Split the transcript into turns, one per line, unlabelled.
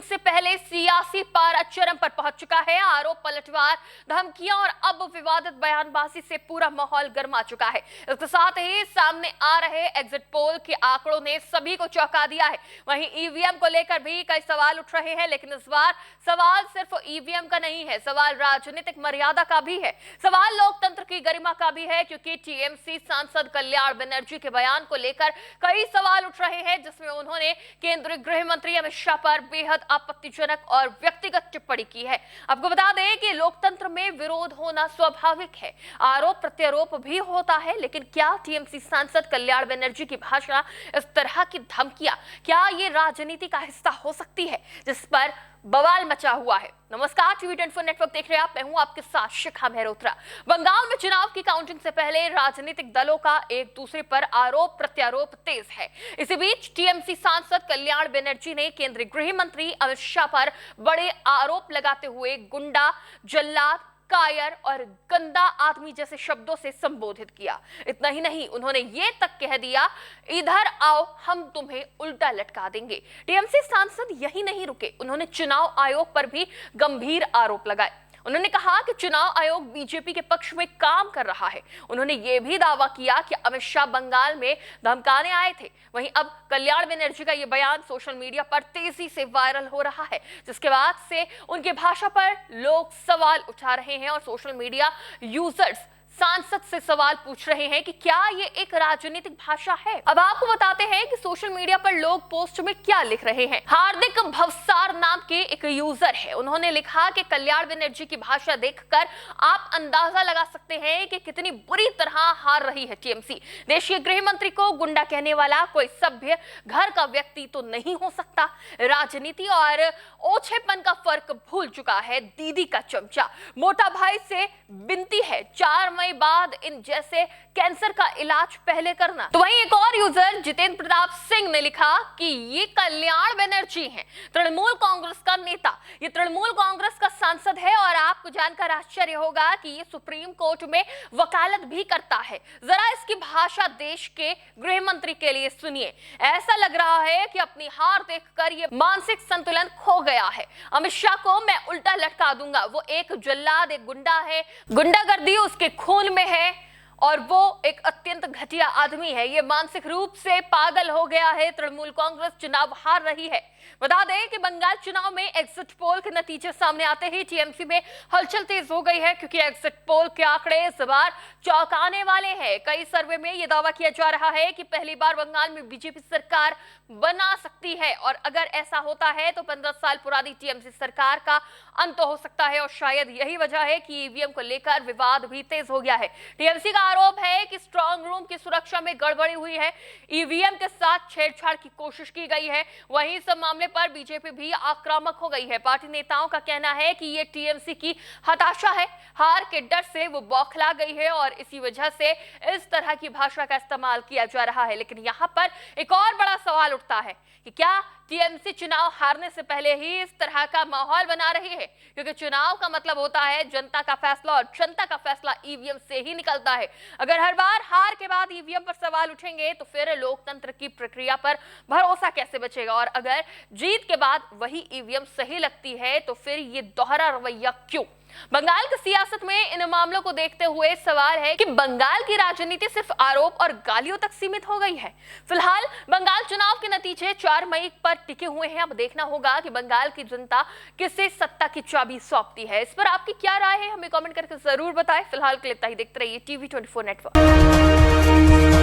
से पहले सियासी पारा चरम पर पहुंच चुका है। आरोप, पलटवार, धमकियां और अब विवादित बयानबाजी से पूरा माहौल गर्मा चुका है। इसके साथ ही सामने आ रहे एग्जिट पोल के आंकड़ों ने सभी को चौंका दिया है। वहीं ईवीएम को लेकर भी कई सवाल उठ रहे हैं, लेकिन इस बार सवाल सिर्फ ईवीएम का नहीं है, सवाल राजनीतिक मर्यादा का भी है, सवाल लोकतंत्र की गरिमा का भी है, क्योंकि टीएमसी सांसद कल्याण बनर्जी के बयान को लेकर कई सवाल उठ रहे हैं, जिसमें उन्होंने केंद्रीय गृह मंत्री अमित शाह पर बेहद आपत्तिजनक और व्यक्तिगत टिप्पणी की है। आपको बता दें कि लोकतंत्र में विरोध होना स्वाभाविक है, आरोप प्रत्यारोप भी होता है, लेकिन क्या टीएमसी सांसद कल्याण बनर्जी की भाषा, इस तरह की धमकियां, क्या ये राजनीति का हिस्सा हो सकती है, जिस पर बवाल मचा हुआ है। नमस्कार, टीवी 24 नेटवर्क देख रहे हैं आप, मैं हूं आपके साथ शिखा मेहरोत्रा। बंगाल में चुनाव की काउंटिंग से पहले राजनीतिक दलों का एक दूसरे पर आरोप प्रत्यारोप तेज है। इसी बीच टीएमसी सांसद कल्याण बनर्जी ने केंद्रीय गृह मंत्री अमित शाह पर बड़े आरोप लगाते हुए गुंडा, जल्लाद, कायर और गंदा आदमी जैसे शब्दों से संबोधित किया। इतना ही नहीं, उन्होंने ये तक कह दिया, इधर आओ हम तुम्हें उल्टा लटका देंगे। टीएमसी सांसद यही नहीं रुके, उन्होंने चुनाव आयोग पर भी गंभीर आरोप लगाए। उन्होंने कहा कि चुनाव आयोग बीजेपी के पक्ष में काम कर रहा है। उन्होंने यह भी दावा किया कि अमित शाह बंगाल में धमकाने आए थे। वहीं अब कल्याण बनर्जी का यह बयान सोशल मीडिया पर तेजी से वायरल हो रहा है, जिसके बाद से उनकी भाषा पर लोग सवाल उठा रहे हैं और सोशल मीडिया यूजर्स सांसद से सवाल पूछ रहे हैं कि क्या ये एक राजनीतिक भाषा है। अब आपको बताते हैं कि सोशल मीडिया पर लोग पोस्ट में क्या लिख रहे हैं। हार्दिक भवसार नाम के एक यूजर है, उन्होंने लिखा कि कल्याण बनर्जी की भाषा देखकर आप अंदाजा लगा सकते हैं कि कितनी बुरी तरह हार रही है टीएमसी। देश के गृह मंत्री को गुंडा कहने वाला कोई सभ्य घर का व्यक्ति तो नहीं हो सकता। राजनीति और ओछेपन का फर्क भूल चुका है दीदी का चमचा। मोटा भाई से विनती है, 4 मई बाद इन जैसे कैंसर का इलाज पहले करना। तो वहीं एक और यूजर जितेंद्र प्रताप सिंह ने लिखा कि ये कल्याण बनर्जी हैं, तृणमूल कांग्रेस का नेता, ये तृणमूल कांग्रेस का सांसद है और आपको जानकर आश्चर्य होगा कि ये सुप्रीम कोर्ट में वकालत भी करता है। जरा इसकी भाषा देश के गृह मंत्री के लिए सुनिए। ऐसा लग रहा है कि अपनी हार देखकर ये मानसिक संतुलन खो गया है। अमित शाह को मैं उल्टा लटका दूंगा, वो एक जल्लाद, एक गुंडा है, गुंडागर्दी उसके खून में है और वो एक अत्यंत घटिया आदमी है। ये मानसिक रूप से पागल हो गया है। तृणमूल कांग्रेस चुनाव हार रही है। बता दें कि बंगाल चुनाव में एग्जिट पोल के नतीजे सामने आते ही टीएमसी में हलचल तेज हो गई है, क्योंकि एग्जिट पोल के आंकड़े इस बार चौंकाने वाले हैं। कई सर्वे में यह दावा किया जा रहा है कि पहली बार बंगाल में बीजेपी सरकार बना सकती है और अगर ऐसा होता है तो 15 साल पुरानी टीएमसी सरकार का अंत हो सकता है। और शायद यही वजह है कि ईवीएम को लेकर विवाद भी तेज हो गया है। टीएमसी का आरोप है कि स्ट्रांग रूम की सुरक्षा में गड़बड़ी हुई है, ईवीएम के साथ छेड़छाड़ की कोशिश की गई है। वहीं इस मामले पर बीजेपी भी आक्रामक हो गई है। पार्टी नेताओं का कहना है कि ये टीएमसी की हताशा है, हार के डर से वो बौखला गई है और इसी वजह से इस तरह की भाषा का इस्तेमाल किया जा रहा है। लेकिन यहाँ पर एक और बड़ा सवाल उठता है कि क्या टीएमसी चुनाव हारने से पहले ही इस तरह का माहौल बना रही है, क्योंकि चुनाव का मतलब होता है जनता का फैसला और जनता का फैसला ईवीएम से ही निकलता है। अगर हर बार हार के बाद ईवीएम पर सवाल उठेंगे तो फिर लोकतंत्र की प्रक्रिया पर भरोसा कैसे बचेगा, और अगर जीत के बाद वही ईवीएम सही लगती है तो फिर ये दोहरा रवैया क्यों। बंगाल की सियासत में इन मामलों को देखते हुए सवाल है कि बंगाल की राजनीति सिर्फ आरोप और गालियों तक सीमित हो गई है। फिलहाल बंगाल चुनाव के नतीजे 4 मई पर टिके हुए हैं। अब देखना होगा कि बंगाल की जनता किसे सत्ता की चाबी सौंपती है। इस पर आपकी क्या राय है, हमें कमेंट करके जरूर बताएं। फिलहाल के लिए इतना ही, देखते रहिए टीवी 24 नेटवर्क।